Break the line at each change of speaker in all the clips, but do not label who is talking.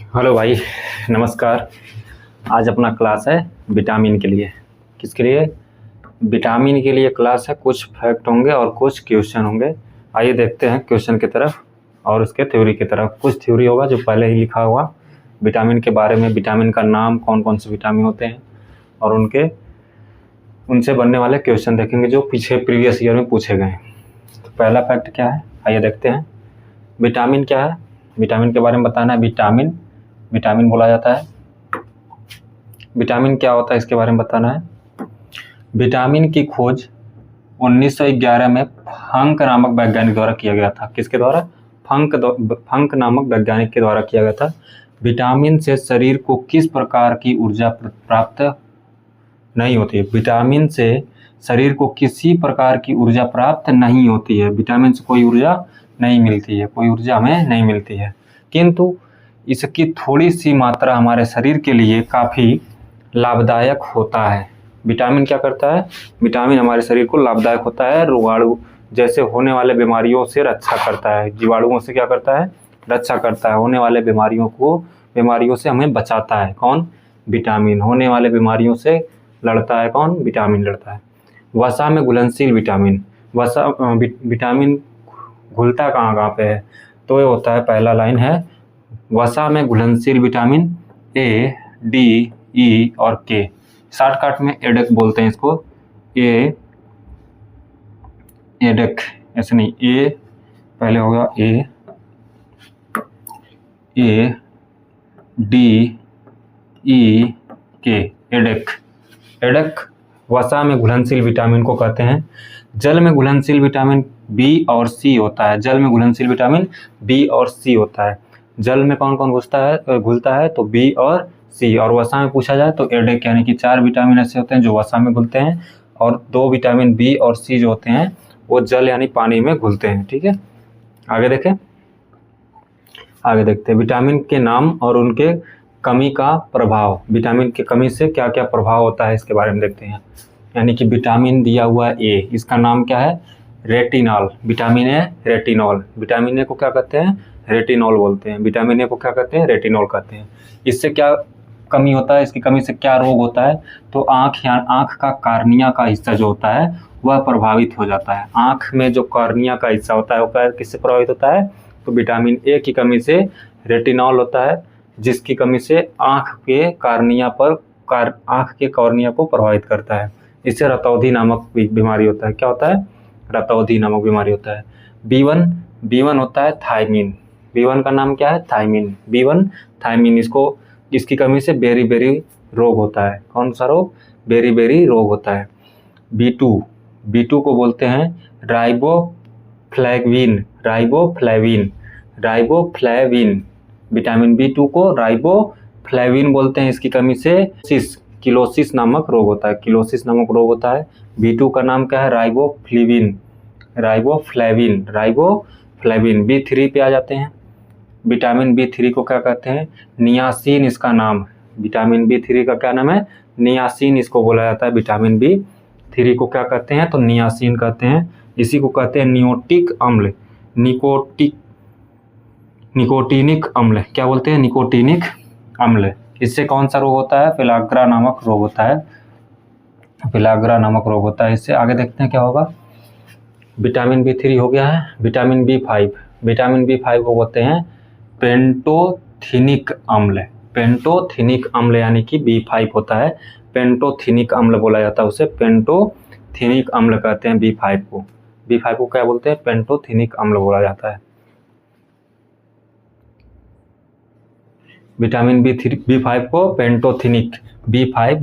Hello भाई, नमस्कार। आज अपना क्लास है विटामिन के लिए। किसके लिए? विटामिन के लिए क्लास है। कुछ फैक्ट होंगे और कुछ क्वेश्चन होंगे। आइए देखते हैं क्वेश्चन की तरफ और उसके थ्योरी की तरफ। कुछ थ्योरी होगा जो पहले ही लिखा हुआ विटामिन के बारे में, विटामिन का नाम, कौन कौन से विटामिन होते हैं और उनसे बनने वाले क्वेश्चन देखेंगे जो पीछे प्रीवियस ईयर में पूछे गए। तो पहला फैक्ट क्या है, आइए देखते हैं। विटामिन क्या है? विटामिन के बारे में बताना है। विटामिन बोला जाता है। विटामिन क्या होता है इसके बारे में बताना है। विटामिन की खोज 1911 में फंक नामक वैज्ञानिक द्वारा किया गया था। किसके द्वारा? फंक नामक वैज्ञानिक के द्वारा किया गया था। विटामिन से शरीर को किस प्रकार की ऊर्जा प्राप्त नहीं होती है? विटामिन से शरीर को किसी प्रकार की ऊर्जा प्राप्त नहीं होती है। विटामिन से कोई ऊर्जा नहीं मिलती है, कोई ऊर्जा हमें नहीं मिलती है, किंतु इसकी थोड़ी सी मात्रा हमारे शरीर के लिए काफ़ी लाभदायक होता है। विटामिन क्या करता है? विटामिन हमारे शरीर को लाभदायक होता है। रोगाणु जैसे होने वाले बीमारियों से रक्षा करता है। जीवाणुओं से क्या करता है? रक्षा करता है। होने वाले बीमारियों से हमें बचाता है। कौन? विटामिन। होने वाले बीमारियों से लड़ता है कौन? विटामिन लड़ता है। वसा में घुलनशील विटामिन। विटामिन घुलता कहाँ कहाँ पे है? तो ये होता है, पहला लाइन है, वसा में घुलनशील विटामिन ए, डी, ई और के। शॉर्टकट में एडेक बोलते हैं इसको। एडेक, ऐसे नहीं, ए पहले होगा, ए डी ई के, एडेक वसा में घुलनशील विटामिन को कहते हैं। जल में घुलनशील विटामिन बी और सी होता है। जल में घुलनशील विटामिन बी और सी होता है। जल में कौन कौन घुलता है? तो बी और सी। और वसा में पूछा जाए तो एडेक, यानी कि 4 विटामिन ऐसे होते हैं जो वसा में घुलते हैं और 2 विटामिन बी और सी जो होते हैं वो जल यानी पानी में घुलते हैं। ठीक है, आगे देखते हैं विटामिन के नाम और उनके कमी का प्रभाव। विटामिन की कमी से क्या क्या प्रभाव होता है इसके बारे में देखते हैं। यानी कि विटामिन दिया हुआ ए, इसका नाम क्या है? Retinol. Vitamin A retinol. Vitamin A को क्या कहते हैं? रेटिनॉल बोलते हैं। विटामिन ए को क्या कहते हैं? रेटिनॉल कहते हैं। इससे क्या कमी होता है? इसकी कमी से क्या रोग होता है? तो आँख का कार्निया का हिस्सा जो होता है वह प्रभावित हो जाता है। आँख में जो कार्निया का हिस्सा होता है वो किससे प्रभावित होता है? तो विटामिन ए की कमी से रेटिनॉल होता है, जिसकी कमी से आँख के कार्निया को प्रभावित करता है। इससे रतौंधी नामक बीमारी होता है। क्या होता है? रतौंधी नामक बीमारी होता है। B1 होता है थायमिन। B1 का नाम क्या है? थायमिन। B1 थायमिन, इसकी कमी से बेरी रोग होता है। कौन सा रोग? बेरी रोग होता है। B2 को बोलते हैं राइबोफ्लेविन। विटामिन B2 को राइबोफ्लेविन बोलते हैं। इसकी कमी से किलोसिस नामक रोग होता है। B2 का नाम क्या है? राइबोफ्लेविन। B3 पे आ जाते हैं। विटामिन B3 को क्या कहते हैं? नियासिन इसका नाम। विटामिन B3 का क्या नाम है? नियासिन इसको बोला जाता है। विटामिन B3 को क्या कहते हैं? तो नियासिन कहते हैं। इसी को कहते हैं निकोटीनिक अम्ल। क्या बोलते हैं? निकोटीनिक अम्ल। इससे कौन सा रोग होता है? पेलाग्रा नामक रोग होता है। इससे आगे देखते हैं क्या होगा। विटामिन B3 हो गया है। विटामिन B5 को बोलते हैं पेंटोथेनिक अम्ल, यानी कि B5 होता है पेंटोथेनिक अम्ल बोला जाता है उसे। पेंटोथेनिक अम्ल कहते हैं B5 को। B5 को क्या बोलते हैं? पेंटोथेनिक अम्ल बोला जाता है। विटामिन B5 को पेंटोथेनिक, B5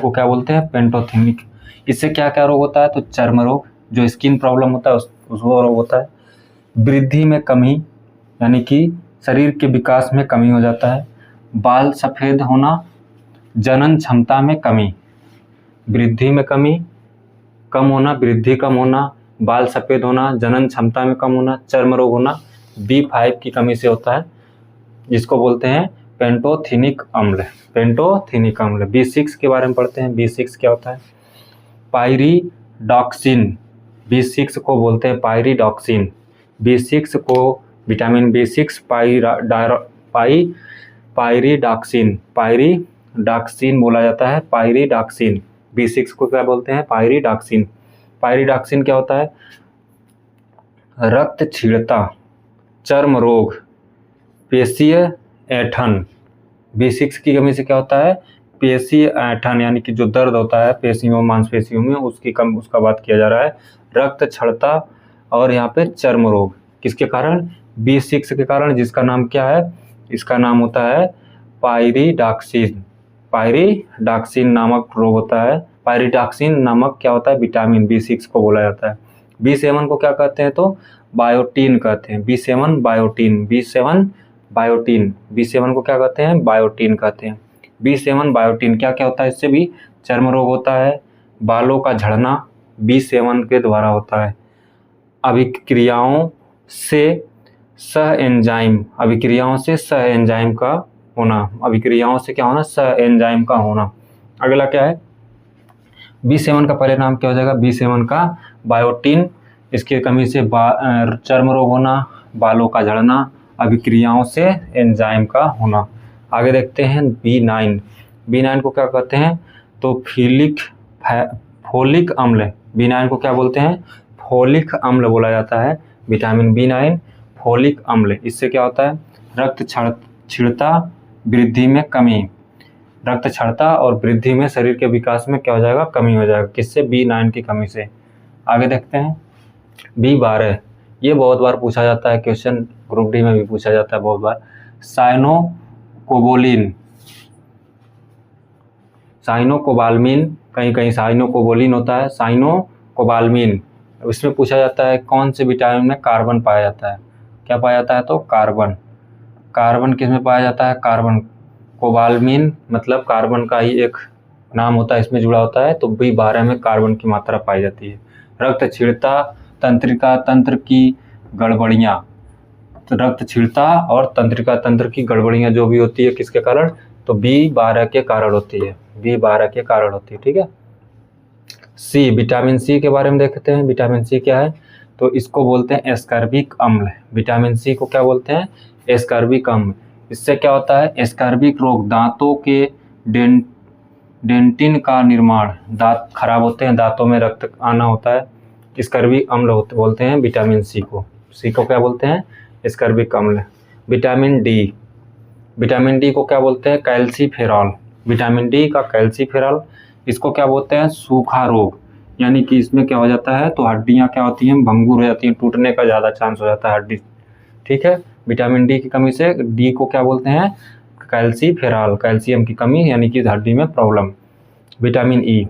को क्या बोलते हैं? पेंटोथेनिक। इससे क्या क्या रोग होता है? तो चर्म रोग, जो स्किन प्रॉब्लम होता है उसको रोग होता है। वृद्धि में कमी, यानी कि शरीर के विकास में कमी हो जाता है। बाल सफ़ेद होना, जनन क्षमता में कमी। वृद्धि में कमी, कम होना, बाल सफ़ेद होना, जनन क्षमता में कम होना, चर्म रोग होना B5 की कमी से होता है, जिसको बोलते हैं पेंटोथेनिक अम्ल। B6 के बारे में पढ़ते हैं। B6 क्या होता है? पायरिडॉक्सिन। B6 को बोलते हैं पायरिडॉक्सिन। B6 को विटामिन B6 पायरिडॉक्सिन बोला जाता है, पायरिडॉक्सिन। B6 को क्या बोलते हैं? पायरिडॉक्सिन। पायरिडॉक्सिन क्या होता है? रक्त क्षीणता, चर्म रोग, पेशीय ऐंठन। B6 की कमी से क्या होता है? पेशीय ऐंठन, यानी कि जो दर्द होता है पेशियों मांसपेशियों में, उसका बात किया जा रहा है। रक्त क्षीणता और यहाँ पे चर्म रोग किसके कारण? B6 के कारण, जिसका नाम क्या है? इसका नाम होता है पायरिडॉक्सिन। पायरिडॉक्सिन नामक रोग होता है। पायरिडॉक्सिन नामक क्या होता है? विटामिन B6 को बोला जाता है। B7 को क्या कहते हैं? तो बायोटीन कहते हैं। B7 को क्या कहते हैं? बायोटीन कहते हैं। B7 बायोटीन क्या क्या होता है? इससे भी चर्म रोग होता है, बालों का झड़ना B7 के द्वारा होता है। अभिक्रियाओं से सह एंजाइम का होना। अभिक्रियाओं से क्या होना? सह एंजाइम का होना। अगला क्या है? B7 का पहले नाम क्या हो जाएगा? B7 का बायोटीन। इसकी कमी से चर्म रोग होना, बालों का झड़ना, अभिक्रियाओं से एंजाइम का होना। आगे देखते हैं B9 को क्या कहते हैं? तो फोलिक अम्ल। B9 को क्या बोलते हैं? फोलिक अम्ल बोला जाता है। विटामिन B9 फोलिक अम्ल। इससे क्या होता है? रक्त क्षीणता, वृद्धि में कमी। रक्त क्षीणता और वृद्धि में, शरीर के विकास में क्या हो जाएगा? कमी हो जाएगा। किससे? B9 की कमी से। आगे देखते हैं B12। ये बहुत बार पूछा जाता है क्वेश्चन, ग्रुप डी में भी पूछा जाता है बहुत बार। साइनोकोबाल्मिन, कहीं साइनोकोबाल्मिन होता है, साइनोकोबाल्मिन। इसमें पूछा जाता है कौन से विटामिन में कार्बन पाया जाता है? क्या पाया जाता है? तो कार्बन किस में पाया जाता है? कार्बन। कोबाल्मिन मतलब कार्बन का ही एक नाम होता है, इसमें जुड़ा होता है। तो B12 में कार्बन की मात्रा पाई जाती है। रक्त क्षीणता, तंत्रिका तंत्र की गड़बड़ियाँ। रक्त क्षीणता और तंत्रिका तंत्र की गड़बड़ियाँ जो भी होती है किसके कारण? तो B12 के कारण होती है। B12 के कारण होती है। ठीक है। C, विटामिन C के बारे में देखते हैं। विटामिन C क्या है? तो इसको बोलते हैं एस्कॉर्बिक अम्ल। विटामिन C को क्या बोलते हैं? एस्कॉर्बिक अम्ल। इससे क्या होता है? एस्कॉर्बिक रोग, दांतों के डेंटिन का निर्माण, दांत खराब होते हैं, दांतों में रक्त आना होता है, एस्कॉर्बिक अम्ल बोलते हैं विटामिन C को। C को क्या बोलते हैं? एस्कॉर्बिक अम्ल। विटामिन D को क्या बोलते हैं? कैल्सीफेरॉल। विटामिन D का कैल्सीफेरॉल। इसको क्या बोलते हैं? सूखा रोग, यानी कि इसमें क्या हो जाता है? तो हड्डियां क्या होती हैं? भंगुर हो जाती हैं, टूटने का ज़्यादा चांस हो जाता है हड्डी। ठीक है। विटामिन D की कमी से D को क्या बोलते हैं? कैल्सीफेरॉल, कैल्शियम की कमी, यानी कि हड्डी में प्रॉब्लम। विटामिन E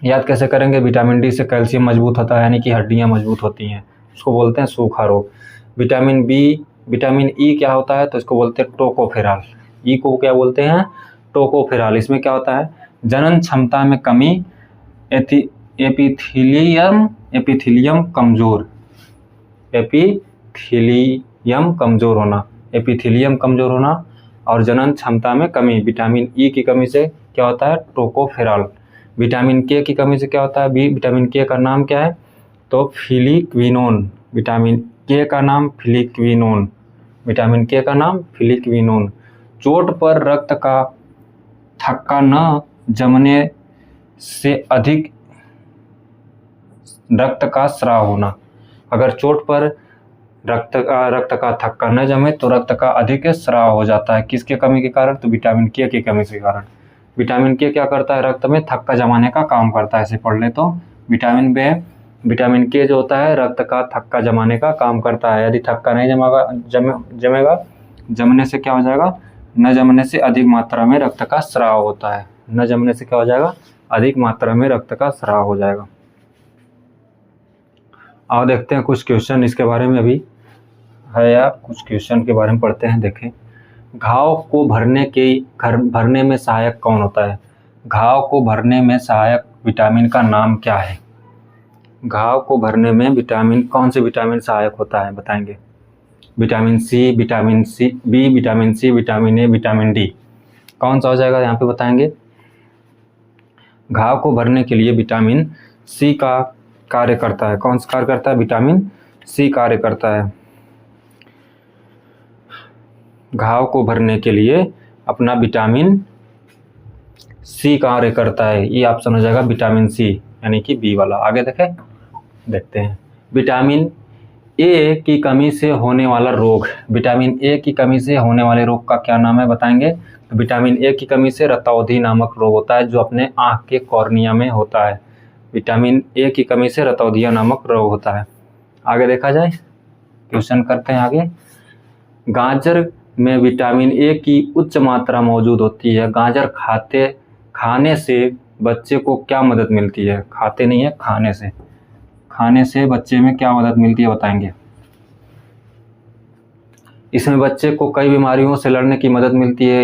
याद कैसे करेंगे? विटामिन D से कैल्शियम मजबूत होता है, यानी कि हड्डियां मजबूत होती हैं, उसको बोलते हैं सूखा रोग। विटामिन E क्या होता है? तो इसको बोलते हैं टोकोफेरॉल। E को क्या बोलते हैं? टोकोफेरॉल। इसमें क्या होता है? जनन क्षमता में कमी, एपिथीलियम कमजोर होना और जनन क्षमता में कमी। विटामिन E की कमी से क्या होता है? टोकोफेरॉल। विटामिन K की कमी से क्या होता है? विटामिन K का नाम क्या है? तो फिलिक्विनोन। विटामिन K का नाम फिलिक्विनोन। विटामिन K का नाम फिलिक्विनोन। चोट पर रक्त का थक्का न जमने से अधिक रक्त का स्राव होना। अगर चोट पर रक्त का थक्का न जमे तो रक्त का अधिक स्राव हो जाता है। किसके कमी के कारण? तो विटामिन K की कमी के कारण। विटामिन K क्या करता है? रक्त में थक्का जमाने का काम करता है। ऐसे पढ़ ले तो विटामिन K जो होता है रक्त का थक्का जमाने का काम करता है। यदि थक्का नहीं जमेगा, जमने से क्या हो जाएगा? न जमने से अधिक मात्रा में रक्त का स्राव होता है। न जमने से क्या हो जाएगा? अधिक मात्रा में रक्त का स्राव हो जाएगा। आओ देखते हैं कुछ क्वेश्चन इसके बारे में अभी है, या कुछ क्वेश्चन के बारे में पढ़ते हैं। देखें, घाव को भरने में सहायक कौन होता है? घाव को भरने में सहायक विटामिन का नाम क्या है? घाव को भरने में कौन से विटामिन सहायक होता है? बताएंगे। Vitamin C, vitamin B, vitamin C, vitamin A, vitamin D। कौन सा हो जाएगा यहाँ पे बताएंगे। घाव को भरने के लिए विटामिन C का कार्य करता है। कौन सा कार्य करता है? विटामिन C कार्य करता है। घाव को भरने के लिए अपना विटामिन सी कार्य करता है। ये ऑप्शन हो जाएगा विटामिन सी, यानी कि बी वाला। आगे देखते हैं विटामिन ए की कमी से होने वाला रोग। विटामिन ए की कमी से होने वाले रोग का क्या नाम है बताएंगे? तो विटामिन ए की कमी से रतौंधी नामक रोग होता है, जो अपने आँख के कॉर्निया में होता है। विटामिन ए की कमी से रतौंधिया नामक रोग होता है। आगे देखा जाए, क्वेश्चन करते हैं आगे। गाजर में विटामिन ए की उच्च मात्रा मौजूद होती है। गाजर खाने से बच्चे को क्या मदद मिलती है? खाते नहीं है, खाने से बच्चे में क्या मदद मिलती है बताएंगे? इसमें बच्चे को कई बीमारियों से लड़ने की मदद मिलती है।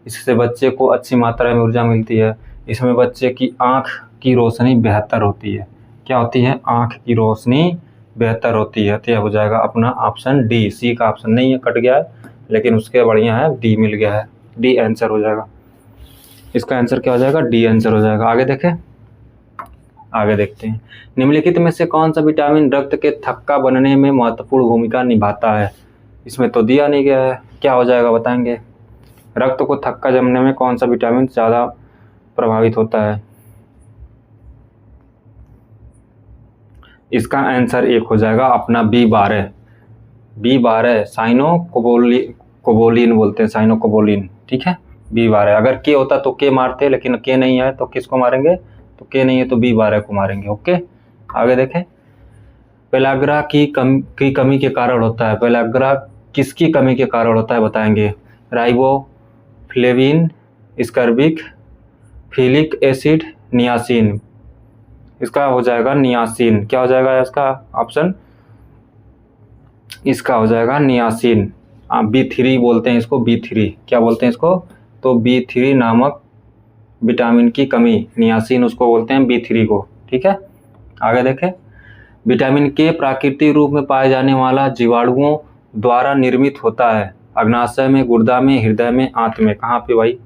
इससे बच्चे को अच्छी मात्रा में ऊर्जा मिलती है। इसमें बच्चे की आँख की रोशनी बेहतर होती है। क्या होती है? आँख की रोशनी बेहतर होती है। तो यह हो जाएगा अपना ऑप्शन डी। सी का ऑप्शन नहीं है, कट गया है, लेकिन उसके बढ़िया है, डी मिल गया है। डी आंसर हो जाएगा। इसका आंसर क्या हो जाएगा? डी आंसर हो जाएगा। आगे देखें, आगे देखते हैं। निम्नलिखित में से कौन सा विटामिन रक्त के थक्का बनने में महत्वपूर्ण भूमिका निभाता है? इसमें तो दिया नहीं गया है, क्या हो जाएगा बताएंगे? रक्त को थक्का जमने में कौन सा विटामिन ज़्यादा प्रभावित होता है? इसका आंसर एक हो जाएगा अपना B12 साइनोकोबोलिन बोलते हैं, साइनोकोबोलिन। ठीक है, B12। अगर के होता तो के मारते, लेकिन के नहीं है तो किसको मारेंगे? तो के नहीं है तो B12 को मारेंगे। ओके, आगे देखें। पेलाग्रा की कमी के कारण होता है। पेलाग्रा किसकी कमी के कारण होता है बताएंगे? Riboflavin, ascorbic, folic acid, niacin. इसका हो जाएगा नियासिन। क्या हो जाएगा इसका ऑप्शन? इसका हो जाएगा नियासिन। B3 बोलते हैं इसको, B3। क्या बोलते हैं इसको? तो B3 नामक विटामिन की कमी, नियासिन उसको बोलते हैं, B3 को। ठीक है, आगे देखें। विटामिन के प्राकृतिक रूप में पाए जाने वाला जीवाणुओं द्वारा निर्मित होता है। अग्नाशय में, गुर्दा में, हृदय में, आंत में। कहाँ पे भाई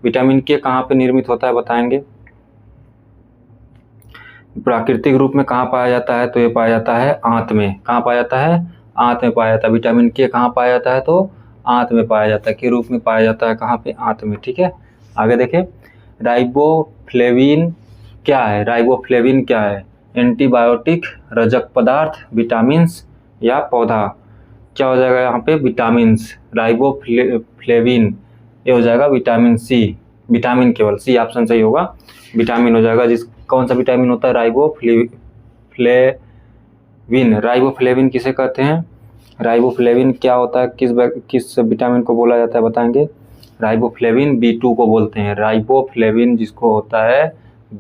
विटामिन के कहाँ पे निर्मित होता है बताएंगे? प्राकृतिक रूप में कहाँ पाया जाता है? तो ये पाया जाता है आंत में। कहाँ पाया जाता है? आंत में पाया जाता है। विटामिन के कहाँ पाया जाता है? तो आंत में पाया जाता है, के रूप में पाया जाता है। कहाँ पे? आंत में। ठीक है, आगे देखें। राइबोफ्लेविन क्या है? राइबोफ्लेविन क्या है? एंटीबायोटिक, रजक पदार्थ, विटामिन्स या पौधा? क्या हो जाएगा यहाँ पे? विटामिन्स। राइबोफ्लेविन ये हो जाएगा विटामिन सी, विटामिन केवल। सी ऑप्शन सही होगा, विटामिन हो जाएगा। कौन सा विटामिन होता है? राइबोफ्लेविन। राइबोफ्लेविन किसे कहते हैं? राइबोफ्लेविन क्या होता है? किस विटामिन को बोला जाता है बताएंगे? राइबोफ्लेविन B2 को बोलते हैं। राइबोफ्लेविन जिसको होता है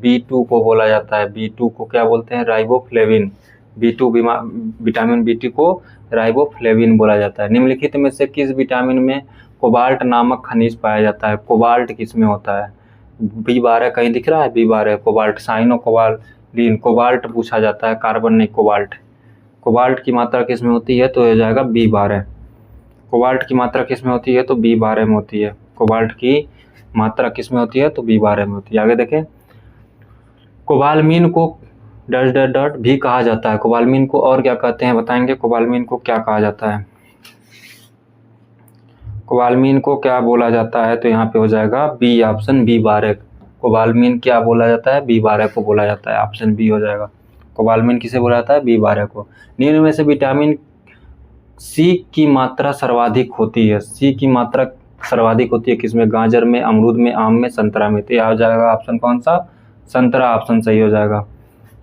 B2 को बोला जाता है। B2 को क्या बोलते हैं? राइबोफ्लेविन। B2 विटामिन B2 को राइबोफ्लेविन बोला जाता है। निम्नलिखित में से किस विटामिन में कोबाल्ट नामक खनिज पाया जाता है? कोबाल्ट किस में होता है? B12 कहीं दिख रहा है? B12 cobalt, साइनोकोबालिन। कोबाल्ट पूछा जाता है, कार्बन नहीं, कोबाल्ट। कोबाल्ट की मात्रा किस में होती है? तो हो जाएगा B12। कोबाल्ट की मात्रा किस में होती है? तो B12 में होती है। कोबाल्ट की मात्रा किस में होती है? तो B12 में होती है। आगे देखें। कोबालमीन को डॉट भी कहा जाता है। कोबालमीन को और क्या कहते हैं बताएंगे? कोबालमीन को क्या कहा जाता है? कोबालमीन को क्या बोला जाता है? तो यहाँ पे हो जाएगा बी ऑप्शन, B12। कोबालमीन क्या बोला जाता है? B12 को बोला जाता है। ऑप्शन बी हो जाएगा। कोबालमीन किसे बोला जाता है? B12 को। निम्न में से विटामिन सी की मात्रा सर्वाधिक होती है। सी की मात्रा सर्वाधिक होती है किसमें? गाजर में, अमरूद में, आम में, संतरा में। तो यह हो जाएगा ऑप्शन कौन सा? संतरा ऑप्शन सही हो जाएगा।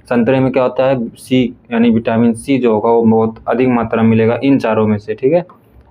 संतरे में क्या होता है? सी, यानी विटामिन सी जो होगा वो बहुत अधिक मात्रा में मिलेगा इन चारों में से। ठीक है,